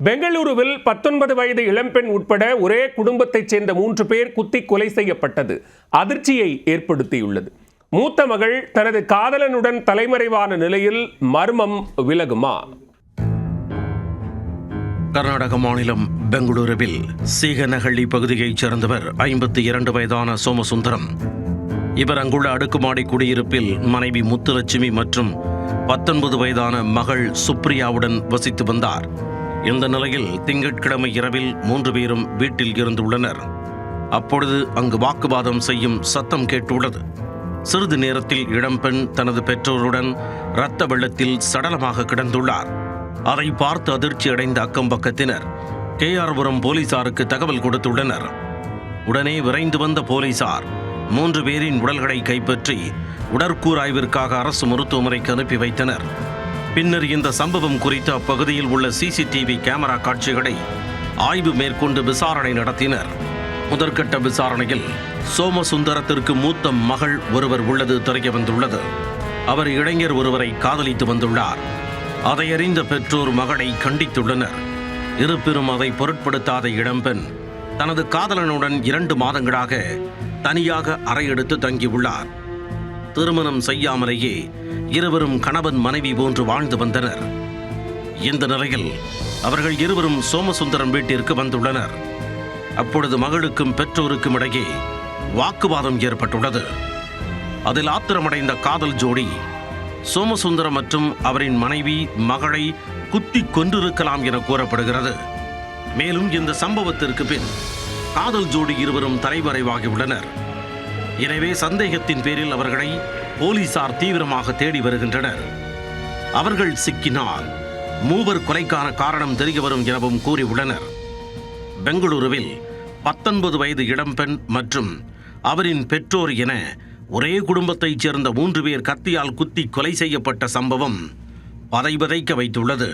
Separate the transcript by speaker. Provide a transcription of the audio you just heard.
Speaker 1: பெங்களூருவில் 19 வயது இளம்பெண் உட்பட ஒரே குடும்பத்தைச் சேர்ந்த 3 பேர் குத்தி கொலை செய்யப்பட்டது அதிர்ச்சியை ஏற்படுத்தியுள்ளது. மூத்த மகள் தனது காதலனுடன் தலைமறைவான நிலையில் மர்மம் விலகுமா?
Speaker 2: கர்நாடக மாநிலம் பெங்களூருவில் சீகனஹள்ளி பகுதியைச் சேர்ந்தவர் 52 வயதான சோமசுந்தரம். இவர் அங்குள்ள அடுக்குமாடி குடியிருப்பில் மனைவி முத்துலட்சுமி மற்றும் 19 வயதான மகள் சுப்ரியாவுடன் வசித்து வந்தார். இந்த நிலையில் திங்கட்கிழமை இரவில் 3 பேரும் வீட்டில் இருந்துள்ளனர். அப்பொழுது அங்கு வாக்குவாதம் செய்யும் சத்தம் கேட்டுள்ளது. சிறிது நேரத்தில் இளம்பெண் தனது பெற்றோருடன் இரத்த வெள்ளத்தில் சடலமாக கிடந்துள்ளார். அதை பார்த்து அதிர்ச்சி அடைந்த அக்கம் பக்கத்தினர் கேஆர்புரம் போலீசாருக்கு தகவல் கொடுத்துள்ளனர். உடனே விரைந்து வந்த போலீசார் 3 பேரின் உடல்களை கைப்பற்றி உடற்கூராய்விற்காக அரசு மருத்துவமனைக்கு அனுப்பி வைத்தனர். பின்னர் இந்த சம்பவம் குறித்து அப்பகுதியில் உள்ள சிசிடிவி கேமரா காட்சிகளை ஆய்வு மேற்கொண்டு விசாரணை நடத்தினர். முதற்கட்ட விசாரணையில் சோமசுந்தரத்திற்கு மூத்த மகள் ஒருவர் உள்ளது தெரிய வந்துள்ளது. அவர் இளைஞர் ஒருவரை காதலித்து வந்துள்ளார். அதை அறிந்த பெற்றோர் மகளை கண்டித்துள்ளனர். இருப்பினும் அதை பொருட்படுத்தாத இளம்பெண் தனது காதலனுடன் 2 மாதங்களாக தனியாக அறையெடுத்து தங்கியுள்ளார். திருமணம் செய்யாமலேயே இருவரும் கணவன் மனைவி போன்று வாழ்ந்து வந்தனர். இந்த நிலையில் அவர்கள் இருவரும் சோமசுந்தரம் வீட்டிற்கு வந்துள்ளனர். அப்பொழுது மகளுக்கும் பெற்றோருக்கும் இடையே வாக்குவாதம் ஏற்பட்டுள்ளது. அதில் ஆத்திரமடைந்த காதல் ஜோடி சோமசுந்தரம் மற்றும் அவரின் மனைவி மகளை குத்தி கொன்றிருக்கலாம் என கூறப்படுகிறது. மேலும் இந்த சம்பவத்திற்கு பின் காதல் ஜோடி இருவரும் தலைமறைவாகியுள்ளனர். எனவே சந்தேகத்தின் பேரில் அவர்களை போலீசார் தீவிரமாக தேடி வருகின்றனர். அவர்கள் சிக்கினால் 3 கொலைக்கான காரணம் தெரியவரும் எனவும் கூறியுள்ளனர். பெங்களூருவில் 19 வயது இளம்பெண் மற்றும் அவரின் பெற்றோர் என ஒரே குடும்பத்தைச் சேர்ந்த 3 பேர் கத்தியால் குத்தி கொலை செய்யப்பட்ட சம்பவம் பதைபதைக்க வைத்துள்ளது.